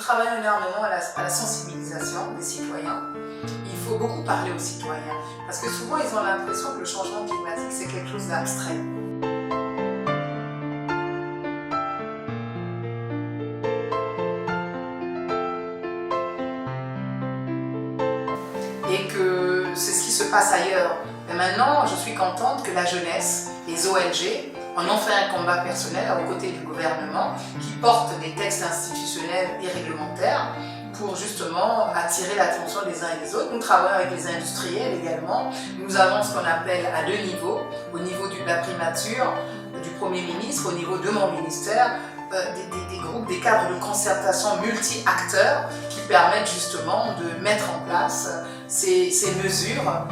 travaillons énormément à la sensibilisation des citoyens. Il faut beaucoup parler aux citoyens parce que souvent ils ont l'impression que le changement climatique c'est quelque chose d'abstrait. Et que c'est ce qui se passe ailleurs. Et maintenant, je suis contente que la jeunesse, les ONG, en ont fait un combat personnel aux côtés du gouvernement qui porte des textes institutionnels et réglementaires pour justement attirer l'attention des uns et des autres. Nous travaillons avec les industriels également. Nous avons ce qu'on appelle à deux niveaux, au niveau de la primature, du Premier ministre, au niveau de mon ministère, des groupes, des cadres de concertation multi-acteurs qui permettent justement de mettre en place ces mesures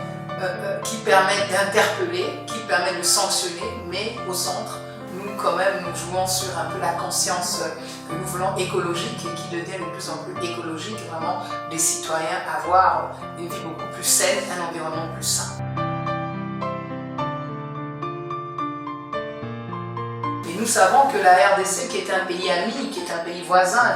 qui permettent d'interpeller, qui permettent de sanctionner, mais au centre, nous quand même, nous jouons sur un peu la conscience que nous voulons écologique et qui devient de plus en plus écologique, vraiment des citoyens avoir une vie beaucoup plus saine, un environnement plus sain. Et nous savons que la RDC, qui est un pays ami, qui est un pays voisin,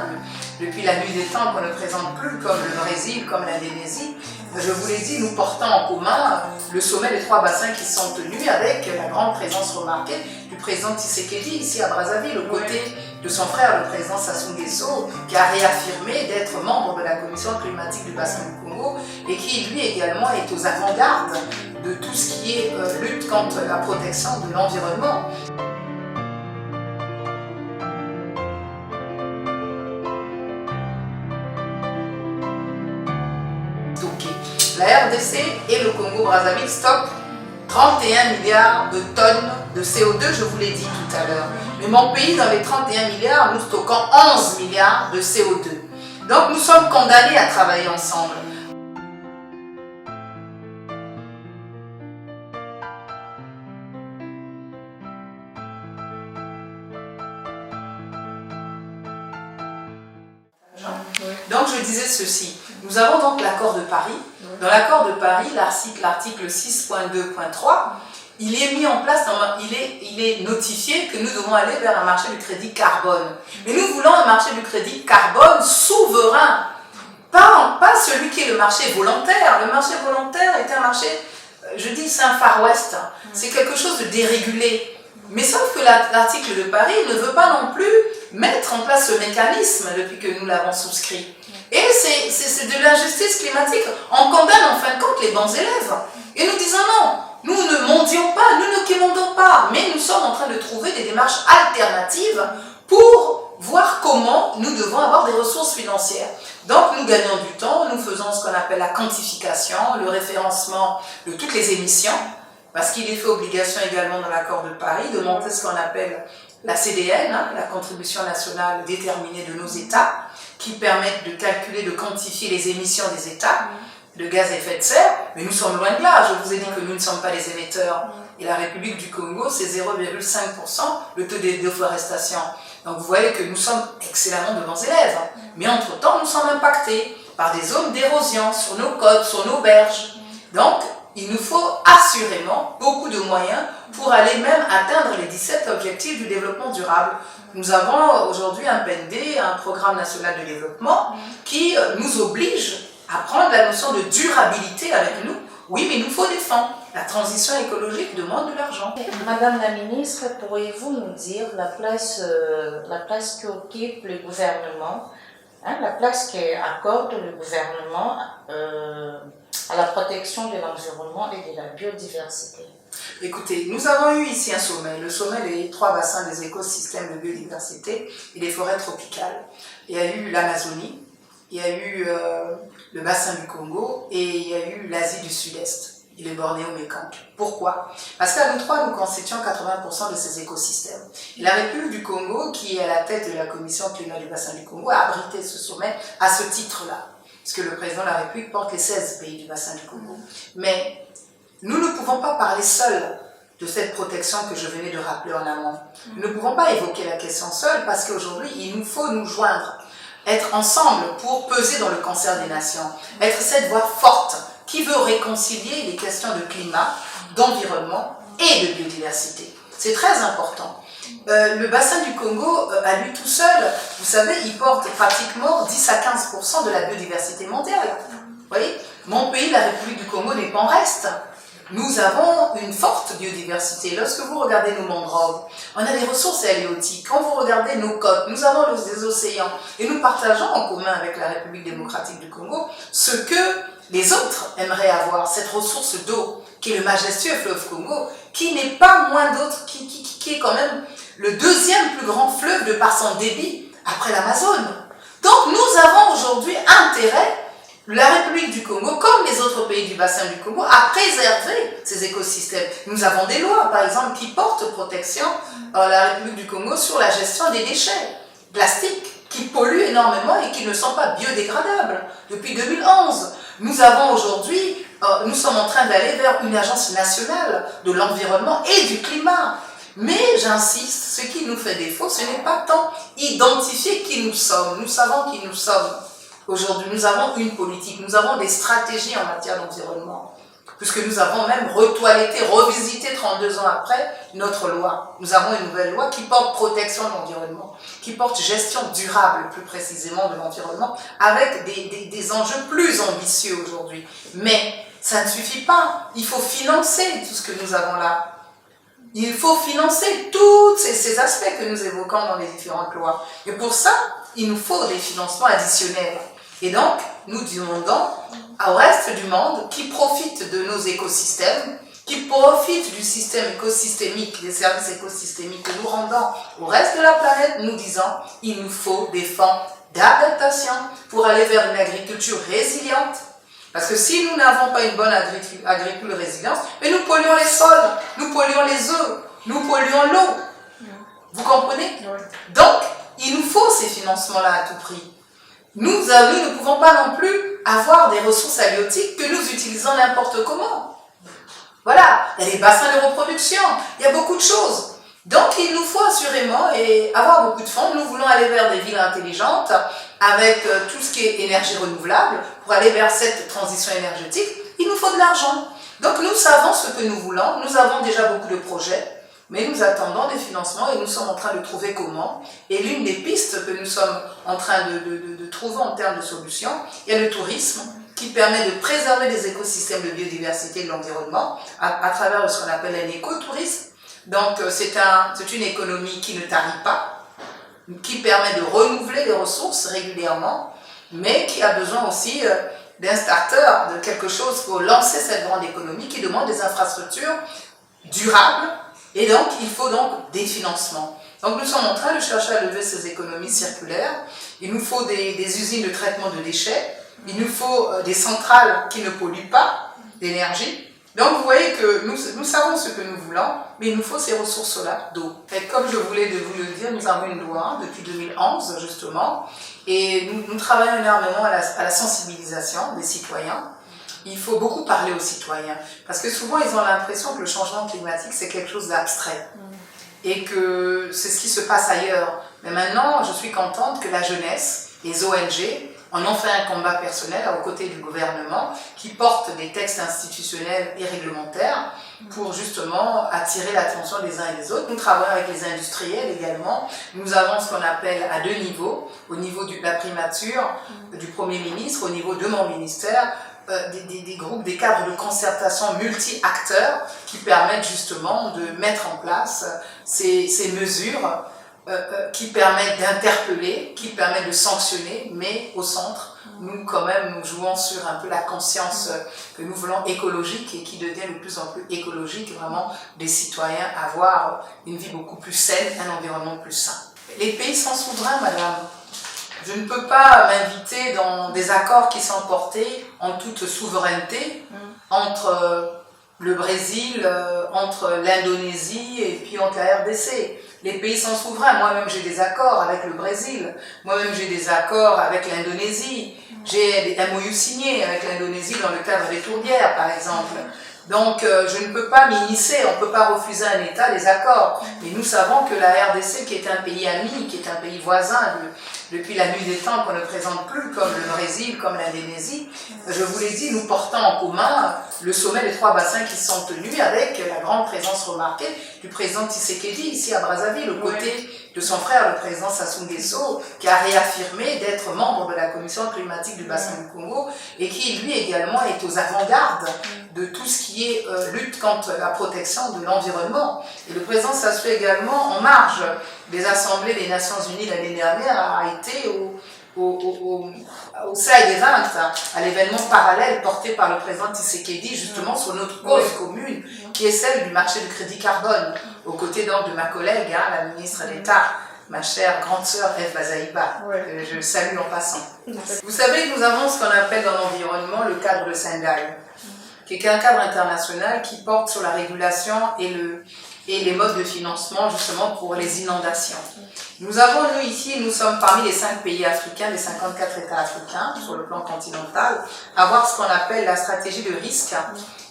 depuis la nuit des temps, qu'on ne présente plus comme le Brésil, comme l'Indonésie, je vous l'ai dit, nous portons en commun le sommet des 3 bassins qui sont tenus avec la grande présence remarquée du président Tshisekedi ici à Brazzaville, aux côtés de son frère, le président Sassou Nguesso, qui a réaffirmé d'être membre de la commission climatique du bassin du Congo et qui lui également est aux avant-gardes de tout ce qui est lutte contre la protection de l'environnement. La RDC et le Congo-Brazzaville stockent 31 milliards de tonnes de CO2, je vous l'ai dit tout à l'heure. Mais mon pays, dans les 31 milliards, nous stockons 11 milliards de CO2. Donc nous sommes condamnés à travailler ensemble. Donc je disais ceci, nous avons donc l'accord de Paris. Dans l'accord de Paris, l'article 6.2.3, il est mis en place, il est notifié que nous devons aller vers un marché du crédit carbone. Mais nous voulons un marché du crédit carbone souverain, pas celui qui est le marché volontaire. Le marché volontaire est un marché, je dis c'est un Far West, c'est quelque chose de dérégulé. Mais sauf que l'article de Paris ne veut pas non plus mettre en place ce mécanisme depuis que nous l'avons souscrit. Et c'est de l'injustice climatique. On condamne en fin de compte les bons élèves. Et nous disons non, nous ne mendions pas, nous ne quémandons pas, mais nous sommes en train de trouver des démarches alternatives pour voir comment nous devons avoir des ressources financières. Donc nous gagnons du temps, nous faisons ce qu'on appelle la quantification, le référencement de toutes les émissions, parce qu'il est fait obligation également dans l'accord de Paris de monter ce qu'on appelle la CDN, la contribution nationale déterminée de nos États, qui permettent de calculer, de quantifier les émissions des États de gaz à effet de serre, mais nous sommes loin de là. Je vous ai dit que nous ne sommes pas les émetteurs. Et la République du Congo, c'est 0,5% le taux de déforestation. Donc vous voyez que nous sommes excellemment de bons élèves. Mais entre-temps, nous sommes impactés par des zones d'érosion sur nos côtes, sur nos berges. Donc, il nous faut assurément beaucoup de moyens pour aller même atteindre les 17 objectifs du développement durable. Nous avons aujourd'hui un PND, un programme national de développement, qui nous oblige à prendre la notion de durabilité avec nous. Oui, mais il nous faut des fonds. La transition écologique demande de l'argent. Madame la ministre, pourriez-vous nous dire la place qu'occupe le gouvernement, la place qu'accorde le gouvernement à la protection de l'environnement et de la biodiversité? Écoutez, nous avons eu ici un sommet, le sommet des 3 bassins des écosystèmes de biodiversité et des forêts tropicales. Il y a eu l'Amazonie, il y a eu le bassin du Congo et il y a eu l'Asie du Sud-Est et les Bornéo-Mékong. Pourquoi? Parce qu'à nous 3, nous constituons 80% de ces écosystèmes. Et la République du Congo, qui est à la tête de la commission climat du bassin du Congo, a abrité ce sommet à ce titre-là. Parce que le président de la République porte les 16 pays du bassin du Congo. Mais nous ne pouvons pas parler seuls de cette protection que je venais de rappeler en amont. Nous ne pouvons pas évoquer la question seule parce qu'aujourd'hui, il nous faut nous joindre, être ensemble pour peser dans le concert des nations, être cette voix forte qui veut réconcilier les questions de climat, d'environnement et de biodiversité. C'est très important. Le bassin du Congo, à lui tout seul, vous savez, il porte pratiquement 10 à 15% de la biodiversité mondiale. Vous voyez, mon pays, la République du Congo, n'est pas en reste. Nous avons une forte biodiversité. Lorsque vous regardez nos mangroves, on a des ressources halieutiques. Quand vous regardez nos côtes, nous avons des océans. Et nous partageons en commun avec la République démocratique du Congo ce que les autres aimeraient avoir, cette ressource d'eau, qui est le majestueux fleuve Congo, qui n'est pas moins d'autre, qui est quand même le deuxième plus grand fleuve de par son débit après l'Amazone. Donc nous avons aujourd'hui intérêt, la République du Congo, comme les autres pays du bassin du Congo, à préserver ces écosystèmes. Nous avons des lois, par exemple, qui portent protection à la République du Congo sur la gestion des déchets plastiques qui polluent énormément et qui ne sont pas biodégradables depuis 2011. Nous avons aujourd'hui, nous sommes en train d'aller vers une agence nationale de l'environnement et du climat. Mais j'insiste, ce qui nous fait défaut, ce n'est pas tant identifier qui nous sommes. Nous savons qui nous sommes. Aujourd'hui, nous avons une politique, nous avons des stratégies en matière d'environnement, puisque nous avons même retoiletté, revisité 32 ans après notre loi. Nous avons une nouvelle loi qui porte protection de l'environnement, qui porte gestion durable, plus précisément, de l'environnement, avec des enjeux plus ambitieux aujourd'hui. Mais ça ne suffit pas, il faut financer tout ce que nous avons là. Il faut financer tous ces aspects que nous évoquons dans les différentes lois. Et pour ça, il nous faut des financements additionnels. Et donc, nous demandons au reste du monde qui profite de nos écosystèmes, qui profite du système écosystémique, des services écosystémiques que nous rendons au reste de la planète, nous disons il nous faut des fonds d'adaptation pour aller vers une agriculture résiliente. Parce que si nous n'avons pas une bonne agriculture résiliente, mais nous polluons les sols, nous polluons les eaux, nous polluons l'eau. Vous comprenez? Donc, il nous faut ces financements-là à tout prix. Nous ne pouvons pas non plus avoir des ressources halieutiques que nous utilisons n'importe comment. Voilà, il y a les bassins de reproduction, il y a beaucoup de choses. Donc, il nous faut assurément avoir beaucoup de fonds. Nous voulons aller vers des villes intelligentes avec tout ce qui est énergie renouvelable pour aller vers cette transition énergétique. Il nous faut de l'argent. Donc, nous savons ce que nous voulons. Nous avons déjà beaucoup de projets. Mais nous attendons des financements et nous sommes en train de trouver comment. Et l'une des pistes que nous sommes en train de trouver en termes de solutions, il y a le tourisme qui permet de préserver les écosystèmes de biodiversité et de l'environnement à travers ce qu'on appelle un écotourisme. Donc c'est une économie qui ne tarit pas, qui permet de renouveler les ressources régulièrement, mais qui a besoin aussi d'un starter, de quelque chose pour lancer cette grande économie qui demande des infrastructures durables. Et donc, il faut donc des financements. Donc, nous sommes en train de chercher à lever ces économies circulaires. Il nous faut des usines de traitement de déchets. Il nous faut des centrales qui ne polluent pas d'énergie. Donc, vous voyez que nous savons ce que nous voulons, mais il nous faut ces ressources-là d'eau. Et comme je voulais vous le dire, nous avons une loi depuis 2011, justement, et nous travaillons énormément à la sensibilisation des citoyens. Il faut beaucoup parler aux citoyens, parce que souvent ils ont l'impression que le changement climatique c'est quelque chose d'abstrait et que c'est ce qui se passe ailleurs. Mais maintenant, je suis contente que la jeunesse, les ONG, en ont fait un combat personnel aux côtés du gouvernement qui porte des textes institutionnels et réglementaires pour justement attirer l'attention des uns et des autres. Nous travaillons avec les industriels également. Nous avons ce qu'on appelle à deux niveaux, au niveau de la primature du Premier ministre, au niveau de mon ministère, des groupes, des cadres de concertation multi-acteurs qui permettent justement de mettre en place ces mesures qui permettent d'interpeller, qui permettent de sanctionner, mais au centre, nous quand même, nous jouons sur un peu la conscience que nous voulons écologique et qui devient de plus en plus écologique, vraiment des citoyens avoir une vie beaucoup plus saine, un environnement plus sain. Les pays sont souverains, madame. Je ne peux pas m'inviter dans des accords qui sont portés en toute souveraineté entre le Brésil, entre l'Indonésie et puis entre la RDC. Les pays sont souverains. Moi-même, j'ai des accords avec le Brésil. Moi-même, j'ai des accords avec l'Indonésie. J'ai des MOU signés avec l'Indonésie dans le cadre des tourbières, par exemple. Donc, je ne peux pas m'immiscer, on ne peut pas refuser à un État les accords. Mais nous savons que la RDC, qui est un pays ami, qui est un pays voisin depuis la nuit des temps qu'on ne présente plus, comme le Brésil, comme l'Indonésie. Je vous l'ai dit, nous portons en commun le sommet des 3 bassins qui sont tenus avec la grande présence remarquée du président Tshisekedi ici à Brazzaville, aux côtés de son frère, le président Sassou Nguesso, qui a réaffirmé d'être membre de la commission climatique du bassin du Congo et qui, lui également, est aux avant-gardes de tout ce qui est lutte contre la protection de l'environnement. Et le président Sassou également, en marge des assemblées des Nations Unies l'année dernière, a été au Sahel des 20, à l'événement parallèle porté par le président Tshisekedi, justement sur notre cause commune, qui est celle du marché du crédit carbone, aux côtés donc de ma collègue, la ministre d'État, ma chère grande sœur Eve Bazaïba, que je salue en passant. Vous savez que nous avons ce qu'on appelle dans l'environnement le cadre de Sendai, qui est un cadre international qui porte sur la régulation et les modes de financement justement pour les inondations. Nous avons, nous ici, nous sommes parmi les 5 pays africains, les 54 États africains sur le plan continental, à avoir ce qu'on appelle la stratégie de risque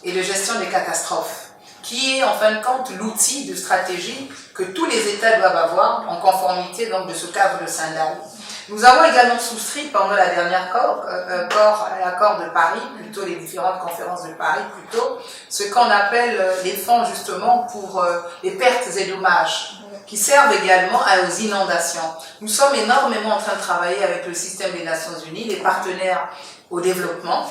et de gestion des catastrophes, qui est en fin de compte l'outil de stratégie que tous les États doivent avoir en conformité donc de ce cadre de Sendai. Nous avons également souscrit pendant la dernière l'accord de Paris, plutôt les différentes conférences de Paris, plutôt ce qu'on appelle les fonds justement pour les pertes et dommages, qui servent également aux inondations. Nous sommes énormément en train de travailler avec le système des Nations Unies, les partenaires au développement,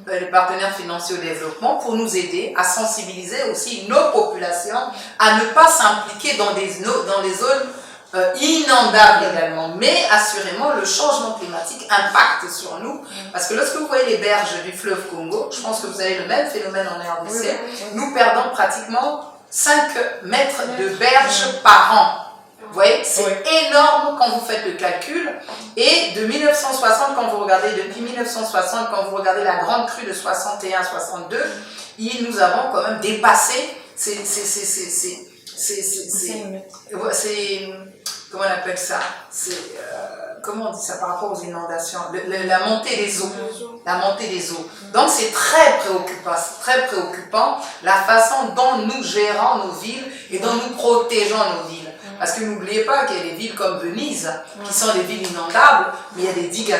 les partenaires financiers au développement, pour nous aider à sensibiliser aussi nos populations à ne pas s'impliquer dans des zones inondables également. Mais assurément, le changement climatique impacte sur nous, parce que lorsque vous voyez les berges du fleuve Congo, je pense que vous avez le même phénomène en RDC, nous perdons pratiquement 5 mètres de berge par an. Vous voyez, c'est énorme quand vous faites le calcul. Et de 1960, depuis 1960, quand vous regardez la grande crue de 61-62, nous avons quand même dépassé comment on appelle ça, comment on dit ça par rapport aux inondations, la montée des eaux. La montée des eaux. Donc c'est très préoccupant la façon dont nous gérons nos villes et dont nous protégeons nos villes. Parce que n'oubliez pas qu'il y a des villes comme Venise, qui sont des villes inondables, mais il y a des digues à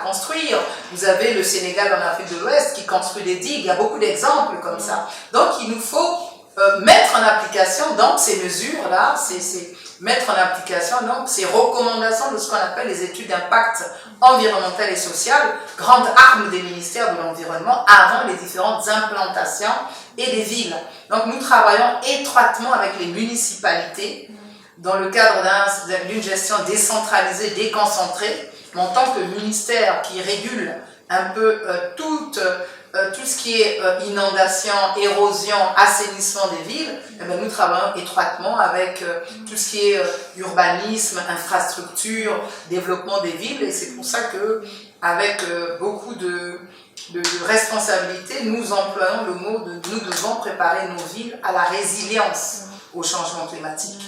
construire. Vous avez le Sénégal en Afrique de l'Ouest qui construit des digues, il y a beaucoup d'exemples comme ça. Donc il nous faut mettre en application donc ces mesures-là, mettre en application donc ces recommandations de ce qu'on appelle les études d'impact environnemental et social, grande arme des ministères de l'Environnement avant les différentes implantations et des villes. Donc nous travaillons étroitement avec les municipalités dans le cadre d'une gestion décentralisée, déconcentrée, mais en tant que ministère qui régule un peu tout ce qui est inondation, érosion, assainissement des villes, nous travaillons étroitement avec tout ce qui est urbanisme, infrastructure, développement des villes, et c'est pour ça que, avec beaucoup de responsabilité, nous employons le mot de nous devons préparer nos villes à la résilience au changement climatique.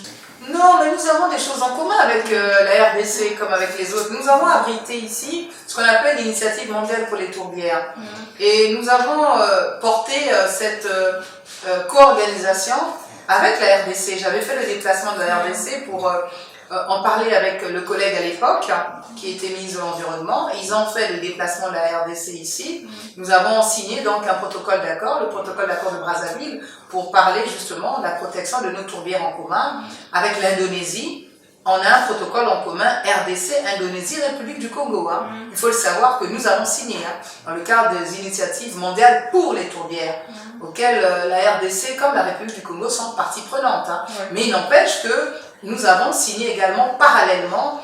Non, mais nous avons des choses en commun avec la RDC comme avec les autres. Nous avons abrité ici ce qu'on appelle l'Initiative mondiale pour les tourbières. Et nous avons porté cette co-organisation avec la RDC. J'avais fait le déplacement de la RDC pour en parler avec le collègue à l'époque, qui était ministre de l'Environnement. Ils ont fait le déplacement de la RDC ici. Nous avons signé donc un protocole d'accord, le protocole d'accord de Brazzaville, pour parler justement de la protection de nos tourbières en commun. Avec l'Indonésie, on a un protocole en commun RDC, Indonésie, République du Congo. Il faut le savoir que nous avons signé dans le cadre des initiatives mondiales pour les tourbières, auxquelles la RDC comme la République du Congo sont partie prenante. Mais il n'empêche que nous avons signé également parallèlement,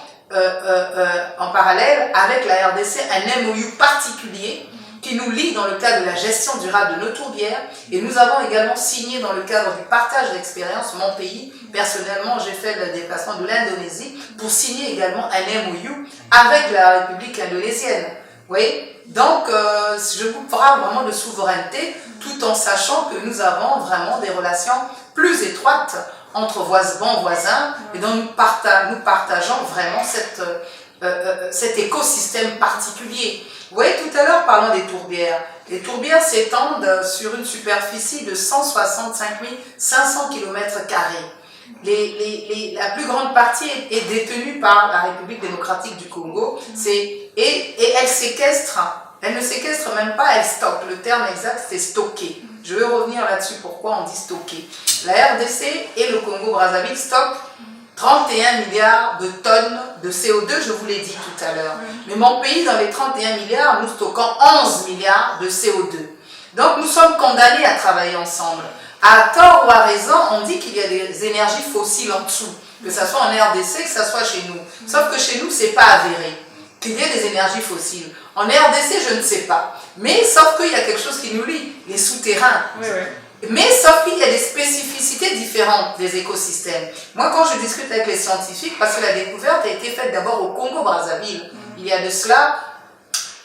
en parallèle avec la RDC, un MOU particulier qui nous lie dans le cadre de la gestion durable de nos tourbières. Et nous avons également signé dans le cadre du partage d'expérience, mon pays, personnellement j'ai fait le déplacement de l'Indonésie pour signer également un MOU avec la République indonésienne. Oui, donc je vous parle vraiment de souveraineté tout en sachant que nous avons vraiment des relations plus étroites entre bons voisins et dont nous partageons vraiment cet écosystème particulier. Vous voyez, tout à l'heure, parlons des tourbières. Les tourbières s'étendent sur une superficie de 165 500 km². la plus grande partie est détenue par la République démocratique du Congo, et elle séquestre, elle ne séquestre même pas, elle stocke. Le terme exact, c'est stocker. Je veux revenir là-dessus, pourquoi on dit stocker. La RDC et le Congo-Brazzaville stockent 31 milliards de tonnes de CO2, je vous l'ai dit tout à l'heure. Mais mon pays, dans les 31 milliards, nous stockons 11 milliards de CO2. Donc nous sommes condamnés à travailler ensemble. À tort ou à raison, on dit qu'il y a des énergies fossiles en dessous, que ce soit en RDC, que ce soit chez nous. Sauf que chez nous, ce n'est pas avéré qu'il y ait des énergies fossiles. En RDC, je ne sais pas. Mais sauf qu'il y a quelque chose qui nous lie, les souterrains. Oui, oui. Mais sauf qu'il y a des spécificités différentes des écosystèmes. Moi, quand je discute avec les scientifiques, parce que la découverte a été faite d'abord au Congo-Brazzaville, il y a de cela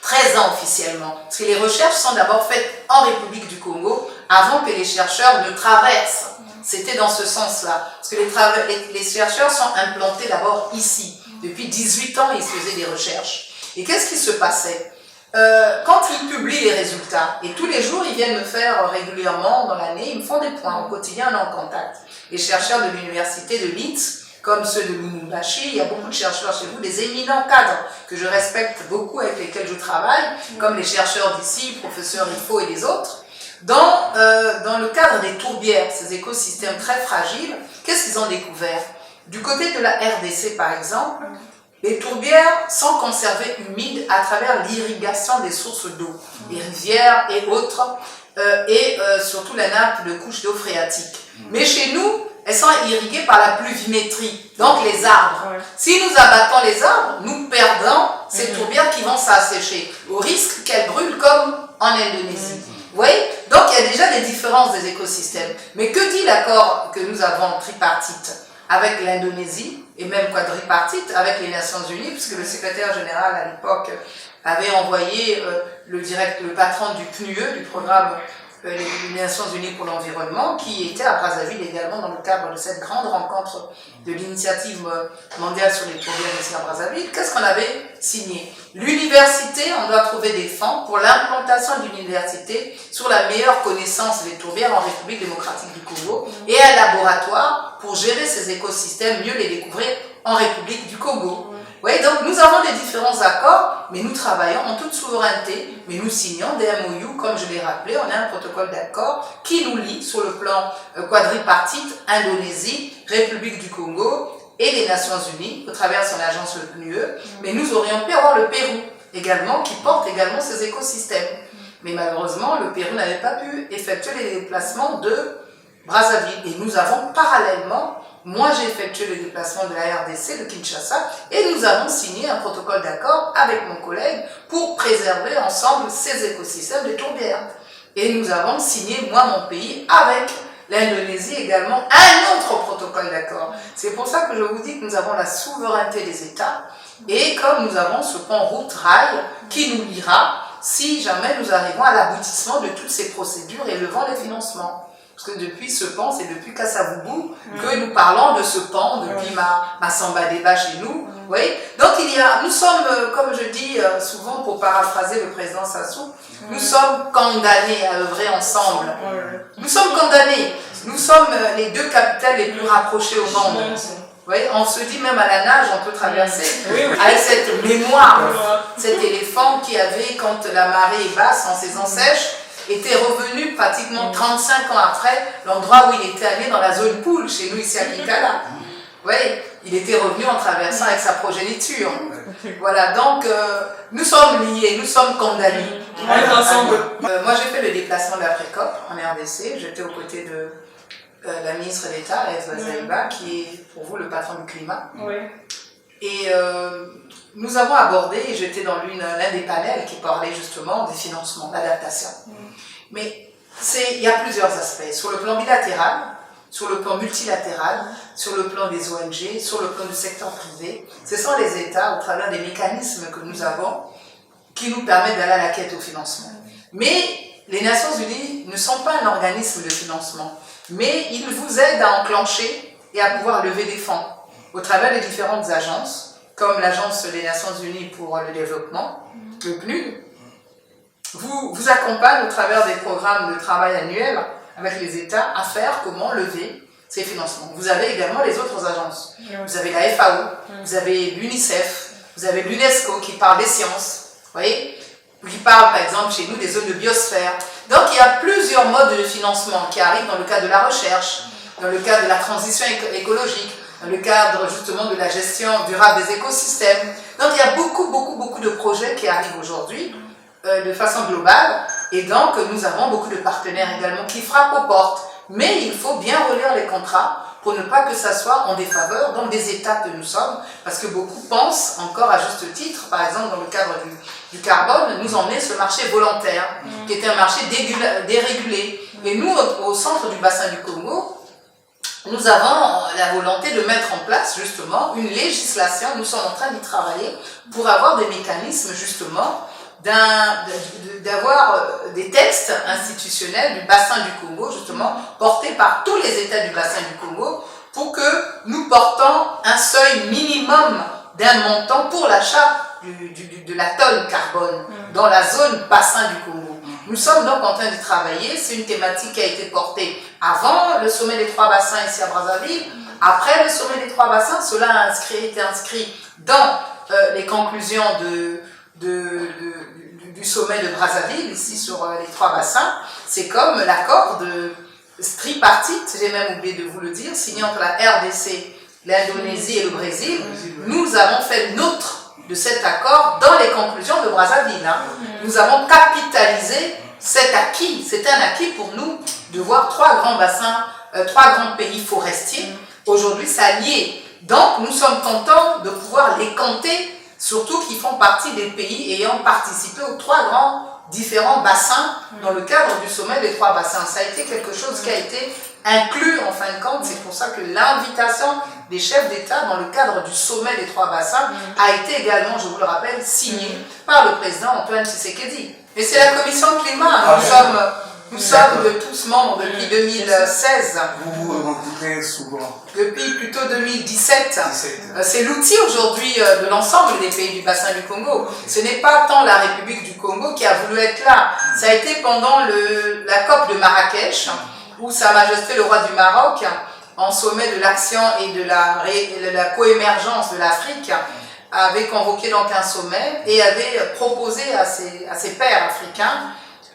13 ans officiellement. Parce que les recherches sont d'abord faites en République du Congo, avant que les chercheurs ne traversent. C'était dans ce sens-là. Parce que les chercheurs sont implantés d'abord ici. Depuis 18 ans, ils faisaient des recherches. Et qu'est-ce qui se passait? Quand ils publient les résultats, et tous les jours, ils viennent me faire régulièrement dans l'année, ils me font des points. Au quotidien, on est en contact. Les chercheurs de l'université de Leeds, comme ceux de Lubumbashi, il y a beaucoup de chercheurs chez vous, des éminents cadres que je respecte beaucoup, avec lesquels je travaille, comme les chercheurs d'ici, professeur Ifo et les autres. Dans le cadre des tourbières, ces écosystèmes très fragiles, qu'est-ce qu'ils ont découvert? Du côté de la RDC, par exemple, les tourbières sont conservées humides à travers l'irrigation des sources d'eau, les rivières et autres, surtout la nappe de couche d'eau phréatique. Mais chez nous, elles sont irriguées par la pluviométrie, donc les arbres. Si nous abattons les arbres, nous perdons ces tourbières qui vont s'assécher, au risque qu'elles brûlent comme en Indonésie. Vous voyez? Donc il y a déjà des différences des écosystèmes. Mais que dit l'accord que nous avons tripartite avec l'Indonésie, et même quadripartite avec les Nations Unies, puisque le secrétaire général à l'époque avait envoyé le patron du PNUE, du programme les Nations Unies pour l'environnement, qui était à Brazzaville également dans le cadre de cette grande rencontre de l'initiative mondiale sur les tourbières ici à Brazzaville. Qu'est-ce qu'on avait signé? L'université, on doit trouver des fonds pour l'implantation d'une université sur la meilleure connaissance des tourbières en République démocratique du Congo et un laboratoire pour gérer ces écosystèmes, mieux les découvrir en République du Congo. Vous voyez, donc nous avons des différents accords, mais nous travaillons en toute souveraineté, mais nous signons des MOU, comme je l'ai rappelé, on a un protocole d'accord qui nous lie sur le plan quadripartite, Indonésie, République du Congo et les Nations Unies, au travers de son agence le PNUE, mais nous aurions pu avoir le Pérou également, qui porte également ces écosystèmes. Mais malheureusement, le Pérou n'avait pas pu effectuer les déplacements de Brazzaville. Et nous avons parallèlement, moi j'ai effectué le déplacement de la RDC, de Kinshasa, et nous avons signé un protocole d'accord avec mon collègue pour préserver ensemble ces écosystèmes de tourbières. Et nous avons signé, moi mon pays, avec l'Indonésie également, un autre protocole d'accord. C'est pour ça que je vous dis que nous avons la souveraineté des États, et comme nous avons ce pont route-rail qui nous liera si jamais nous arrivons à l'aboutissement de toutes ces procédures et levant les financements. Parce que depuis ce pont, c'est depuis Kassavubu que nous parlons de ce pont, depuis ma Samba Débat chez nous. Oui. Donc nous sommes, comme je dis souvent pour paraphraser le président Sassou, nous sommes condamnés à œuvrer ensemble. Nous sommes condamnés. Nous sommes les deux capitales les plus rapprochées au monde. Oui, on se dit même à la nage, on peut traverser avec cette mémoire, cet éléphant qui avait, quand la marée est basse, en saison sèche, était revenu pratiquement 35 ans après l'endroit où il était allé dans la zone poule, chez nous ici à Kikala. Oui, il était revenu en traversant avec sa progéniture. Voilà, donc nous sommes liés, nous sommes condamnés. Moi j'ai fait le déplacement de la PRECOP en RDC, j'étais aux côtés de la ministre d'État, Ezra Zaïba, qui est pour vous le patron du climat. Et nous avons abordé, et j'étais dans l'un des panels qui parlait justement des financements, d'adaptation. Mais il y a plusieurs aspects. Sur le plan bilatéral, sur le plan multilatéral, sur le plan des ONG, sur le plan du secteur privé, ce sont les États, au travers des mécanismes que nous avons, qui nous permettent d'aller à la quête au financement. Mais les Nations Unies ne sont pas un organisme de financement, mais ils vous aident à enclencher et à pouvoir lever des fonds au travers des différentes agences, comme l'Agence des Nations Unies pour le développement, le PNUD, vous accompagne au travers des programmes de travail annuels avec les États à faire comment lever ces financements. Vous avez également les autres agences. Vous avez la FAO, vous avez l'UNICEF, vous avez l'UNESCO qui parle des sciences, vous voyez, qui parle par exemple chez nous des zones de biosphère. Donc il y a plusieurs modes de financement qui arrivent dans le cadre de la recherche, dans le cadre de la transition écologique, dans le cadre justement de la gestion durable des écosystèmes. Donc il y a beaucoup de projets qui arrivent aujourd'hui de façon globale, et donc nous avons beaucoup de partenaires également qui frappent aux portes. Mais il faut bien relire les contrats pour ne pas que ça soit en défaveur donc des États que nous sommes, parce que beaucoup pensent encore à juste titre, par exemple dans le cadre du carbone, nous emmener ce marché volontaire, qui était un marché dérégulé. Et nous, au centre du bassin du Congo, nous avons la volonté de mettre en place justement une législation, nous sommes en train d'y travailler, pour avoir des mécanismes justement d'avoir des textes institutionnels du bassin du Congo, justement, portés par tous les États du bassin du Congo, pour que nous portons un seuil minimum d'un montant pour l'achat de la tonne carbone dans la zone bassin du Congo. Nous sommes donc en train de travailler, c'est une thématique qui a été portée avant le sommet des 3 bassins ici à Brazzaville, après le sommet des 3 bassins, cela a été inscrit dans les conclusions du sommet de Brazzaville, ici sur les 3 bassins. C'est comme l'accord de tripartite, j'ai même oublié de vous le dire, signé entre la RDC, l'Indonésie et le Brésil. Nous avons fait nôtre de cet accord dans les conclusions de Brazzaville. Nous avons capitalisé cet acquis. C'est un acquis pour nous de voir 3 grands bassins, 3 grands pays forestiers aujourd'hui s'allier. Donc nous sommes contents de pouvoir les compter, surtout qui font partie des pays ayant participé aux 3 grands différents bassins dans le cadre du sommet des 3 bassins. Ça a été quelque chose qui a été inclus en fin de compte. C'est pour ça que l'invitation des chefs d'État dans le cadre du sommet des 3 bassins a été également, je vous le rappelle, signée par le président Antoine Tshisekedi. Et c'est la commission climat. Nous sommes tous membres depuis 2016. Vous vous rencontrez souvent? Depuis plutôt 2017. C'est l'outil aujourd'hui de l'ensemble des pays du bassin du Congo. Ce n'est pas tant la République du Congo qui a voulu être là. Ça a été pendant la COP de Marrakech, où Sa Majesté le roi du Maroc, en sommet de l'action et de la coémergence de l'Afrique, avait convoqué donc un sommet et avait proposé à ses pairs africains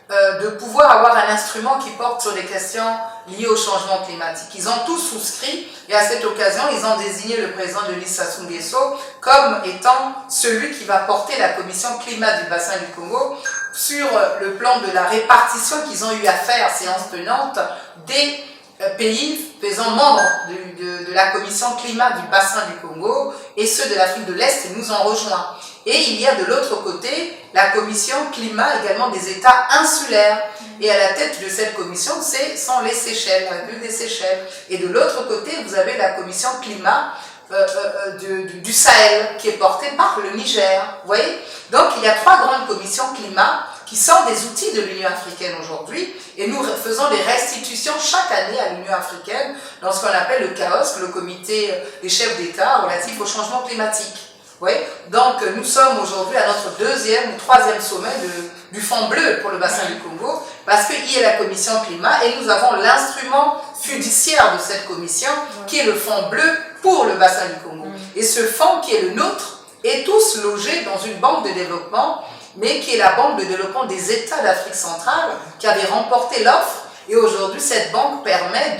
de pouvoir avoir un instrument qui porte sur les questions liées au changement climatique. Ils ont tous souscrit et à cette occasion, ils ont désigné le président Denis Sassou Nguesso comme étant celui qui va porter la commission climat du bassin du Congo sur le plan de la répartition qu'ils ont eu à faire, séance tenante, des pays faisant membre de la commission climat du bassin du Congo, et ceux de l'Afrique de l'Est nous ont rejoints. Et il y a de l'autre côté la commission climat également des États insulaires. Et à la tête de cette commission, sont les Seychelles, la République des Seychelles. Et de l'autre côté, vous avez la commission climat du Sahel, qui est portée par le Niger. Vous voyez? Donc il y a 3 grandes commissions climat qui sont des outils de l'Union africaine aujourd'hui, et nous faisons des restitutions chaque année à l'Union africaine dans ce qu'on appelle le CAOSC, le comité des chefs d'État relatif au changement climatique. Oui. Donc nous sommes aujourd'hui à notre 2e ou 3e sommet du Fonds bleu pour le bassin du Congo, parce qu'il y a la commission climat et nous avons l'instrument fiduciaire de cette commission qui est le Fonds bleu pour le bassin du Congo. Et ce fonds qui est le nôtre est tous logés dans une banque de développement, mais qui est la banque de développement des États d'Afrique centrale, qui avait remporté l'offre, et aujourd'hui cette banque permet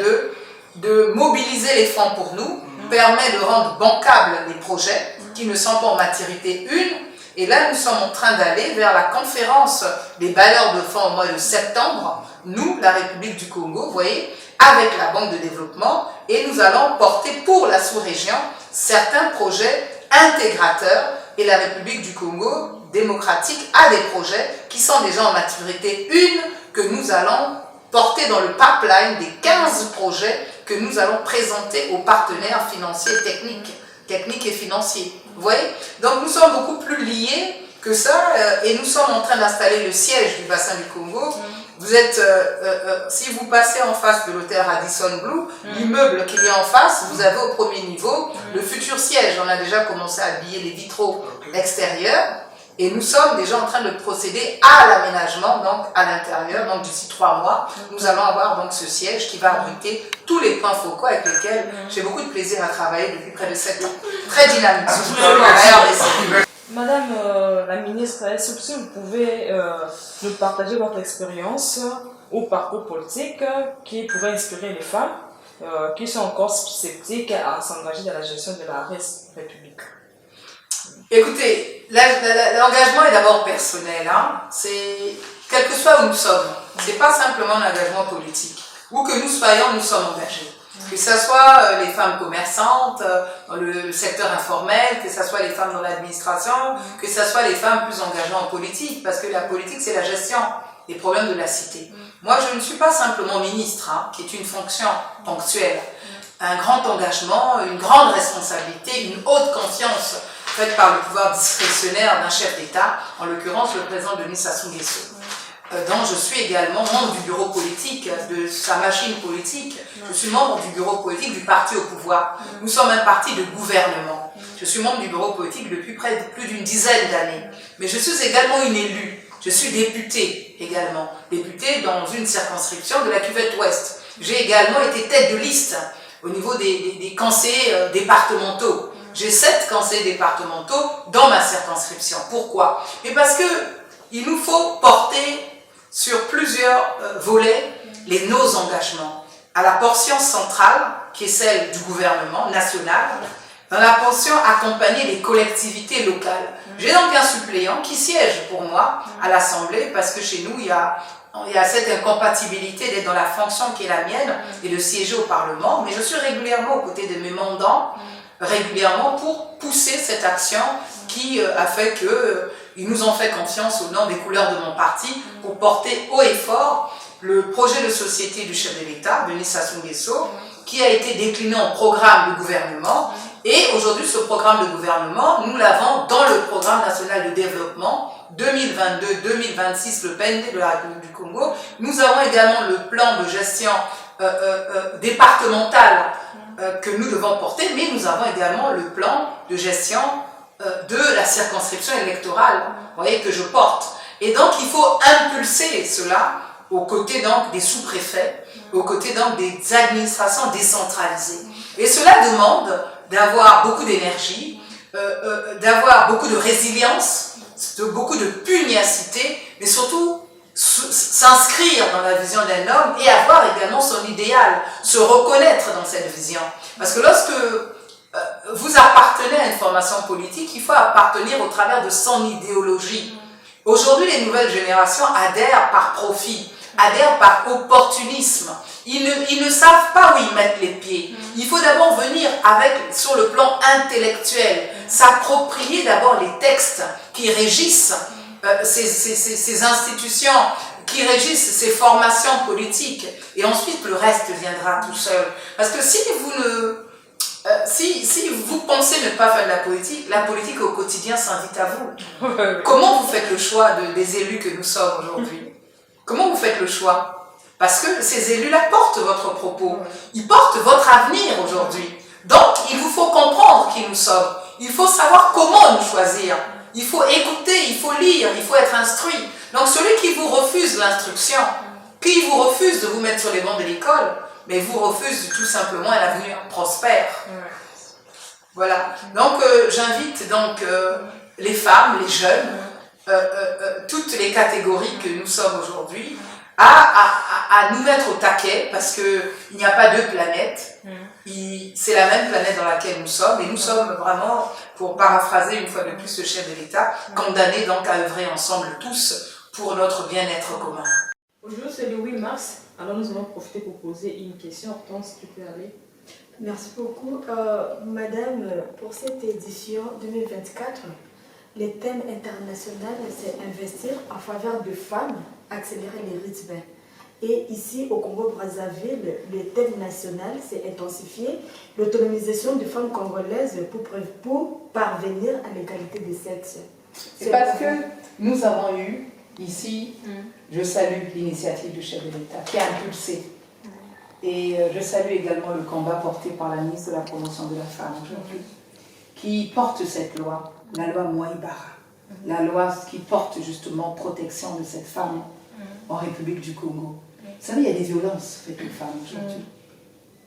de mobiliser les fonds pour nous, permet de rendre bancables les projets qui ne sont pas en maturité 1, et là nous sommes en train d'aller vers la conférence des bailleurs de fonds au mois de septembre, nous, la République du Congo, vous voyez, avec la banque de développement, et nous allons porter pour la sous-région certains projets intégrateurs, et la République du Congo démocratique a des projets qui sont déjà en maturité 1, que nous allons porter dans le pipeline des 15 projets que nous allons présenter aux partenaires financiers techniques et financiers. Vous voyez? Donc nous sommes beaucoup plus liés que ça, et nous sommes en train d'installer le siège du bassin du Congo. Vous êtes, si vous passez en face de l'hôtel Radisson Blu, l'immeuble qu'il y a en face, vous avez au premier niveau le futur siège. On a déjà commencé à habiller les vitraux extérieurs. Et nous sommes déjà en train de procéder à l'aménagement, donc à l'intérieur, donc d'ici 3 mois, nous allons avoir donc ce siège qui va abriter tous les points focaux avec lesquels j'ai beaucoup de plaisir à travailler depuis près de 7 ans. Très dynamique. Madame la ministre, est-ce que vous pouvez nous partager votre expérience ou parcours politique qui pourrait inspirer les femmes qui sont encore sceptiques à s'engager dans la gestion de la République? Écoutez, l'engagement est d'abord personnel. Hein. C'est quel que soit où nous sommes. C'est pas simplement un engagement politique. Où que nous soyons, nous sommes engagés. Que ce soit les femmes commerçantes dans le secteur informel, que ce soit les femmes dans l'administration, que ce soit les femmes plus engagées en politique, parce que la politique, c'est la gestion des problèmes de la cité. Moi, je ne suis pas simplement ministre, hein, qui est une fonction ponctuelle. Un grand engagement, une grande responsabilité, une haute confiance faite par le pouvoir discrétionnaire d'un chef d'État, en l'occurrence le président Denis Sassou Nguesso, dont je suis également membre du bureau politique, de sa machine politique. Je suis membre du bureau politique du parti au pouvoir. Nous sommes un parti de gouvernement. Je suis membre du bureau politique depuis plus d'une dizaine d'années. Mais je suis également une élue. Je suis députée également. Députée dans une circonscription de la Cuvette Ouest. J'ai également été tête de liste au niveau des conseillers départementaux. J'ai 7 conseillers départementaux dans ma circonscription. Pourquoi? Et parce que il nous faut porter sur plusieurs volets nos engagements. À la portion centrale, qui est celle du gouvernement national, dans la portion accompagner les collectivités locales. J'ai donc un suppléant qui siège pour moi à l'Assemblée parce que chez nous, il y a cette incompatibilité d'être dans la fonction qui est la mienne et de siéger au Parlement, mais je suis régulièrement aux côtés de mes mandants, régulièrement pour pousser cette action qui a fait que ils nous ont fait confiance au nom des couleurs de mon parti pour porter haut et fort le projet de société du chef de l'État, Denis Sassou Nguesso, qui a été décliné en programme de gouvernement. Et aujourd'hui, ce programme de gouvernement, nous l'avons dans le programme national de développement 2022-2026, le PND de la République du Congo. Nous avons également le plan de gestion départementale que nous devons porter, mais nous avons également le plan de gestion de la circonscription électorale, vous voyez, que je porte. Et donc, il faut impulser cela aux côtés donc des sous-préfets, aux côtés donc des administrations décentralisées. Et cela demande d'avoir beaucoup d'énergie, d'avoir beaucoup de résilience, beaucoup de pugnacité, mais surtout s'inscrire dans la vision d'un homme et avoir également son idéal, se reconnaître dans cette vision. Parce que lorsque vous appartenez à une formation politique, il faut appartenir au travers de son idéologie. Aujourd'hui, les nouvelles générations adhèrent par profit, adhèrent par opportunisme. Ils ne savent pas où ils mettent les pieds. Il faut d'abord venir sur le plan intellectuel, s'approprier d'abord les textes qui régissent ces institutions, qui régissent ces formations politiques. Et ensuite, le reste viendra tout seul. Parce que si vous pensez ne pas faire de la politique au quotidien s'invite à vous. Comment vous faites le choix des élus que nous sommes aujourd'hui? Comment vous faites le choix? Parce que ces élus-là portent votre propos. Ils portent votre avenir aujourd'hui. Donc, il vous faut comprendre qui nous sommes. Il faut savoir comment nous choisir. Il faut écouter, il faut lire, il faut être instruit. Donc, celui qui vous refuse l'instruction, qui vous refuse de vous mettre sur les bancs de l'école, mais vous refuse tout simplement un avenir prospère. Voilà. Donc, j'invite donc les femmes, les jeunes, toutes les catégories que nous sommes aujourd'hui, à nous mettre au taquet, parce qu'il n'y a pas 2 planètes. C'est la même planète dans laquelle nous sommes, et nous sommes vraiment, pour paraphraser une fois de plus le chef de l'État, condamnés donc à œuvrer ensemble tous pour notre bien-être commun. Aujourd'hui, c'est le 8 mars, alors nous allons profiter pour poser une question. Hortense, tu peux aller. Merci beaucoup. Madame, pour cette édition 2024, le thème international, c'est investir en faveur des femmes, accélérer les rythmes. Et ici, au Congo-Brazzaville, le thème national, c'est intensifier l'autonomisation des femmes congolaises pour parvenir à l'égalité des sexes. C'est parce que nous avons eu ici, je salue l'initiative du chef de l'État qui a impulsé. Et je salue également le combat porté par la ministre de la Promotion de la Femme aujourd'hui, qui porte cette loi, la loi Mouaïbara. la loi qui porte justement protection de cette femme en République du Congo. Vous savez, il y a des violences faites aux femmes aujourd'hui.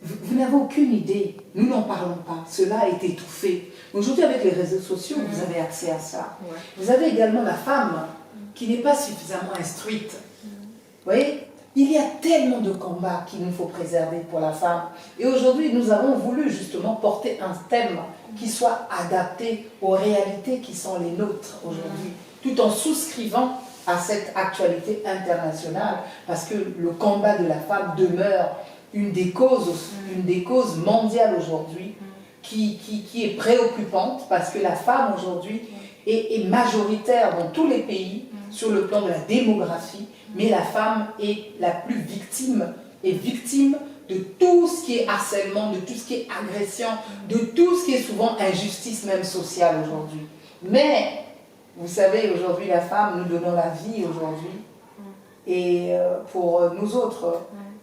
Vous n'avez aucune idée, nous n'en parlons pas, cela est étouffé. Aujourd'hui, avec les réseaux sociaux, vous avez accès à ça. Vous avez également la femme qui n'est pas suffisamment instruite. Vous voyez, il y a tellement de combats qu'il nous faut préserver pour la femme. Et aujourd'hui, nous avons voulu justement porter un thème qui soit adapté aux réalités qui sont les nôtres aujourd'hui, tout en souscrivant à cette actualité internationale, parce que le combat de la femme demeure une des causes mondiales aujourd'hui qui est préoccupante, parce que la femme aujourd'hui est majoritaire dans tous les pays sur le plan de la démographie, mais la femme est la plus victime de tout ce qui est harcèlement, de tout ce qui est agression, de tout ce qui est souvent injustice même sociale aujourd'hui. Mais, vous savez, aujourd'hui la femme, nous donnons la vie aujourd'hui. Et pour nous autres,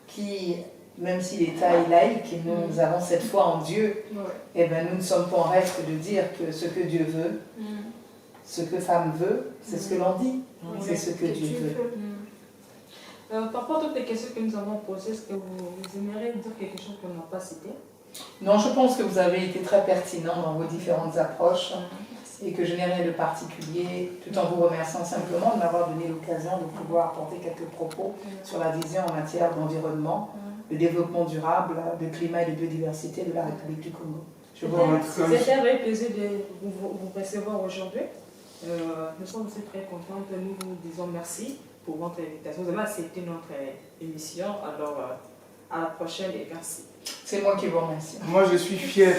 qui, même si l'État est laïque et nous avons cette foi en Dieu, eh ben, nous ne sommes pas en reste de dire que ce que Dieu veut, ce que femme veut, c'est ce que l'on dit, c'est ce que Dieu veut. Par rapport à toutes les questions que nous avons posées, est-ce que vous aimeriez dire quelque chose qu'on n'a pas cité? Non, je pense que vous avez été très pertinent dans vos différentes approches et que je n'ai rien de particulier, tout en vous remerciant simplement de m'avoir donné l'occasion de pouvoir apporter quelques propos sur la vision en matière d'environnement, de développement durable, de climat et de biodiversité de la République du Congo. Je vous remercie. C'était un vrai plaisir de vous recevoir aujourd'hui. Nous sommes aussi très contents. Nous vous disons merci pour votre invitation. Vous avez accepté notre émission. Alors, à la prochaine et merci. C'est moi qui vous remercie. Moi, je suis fier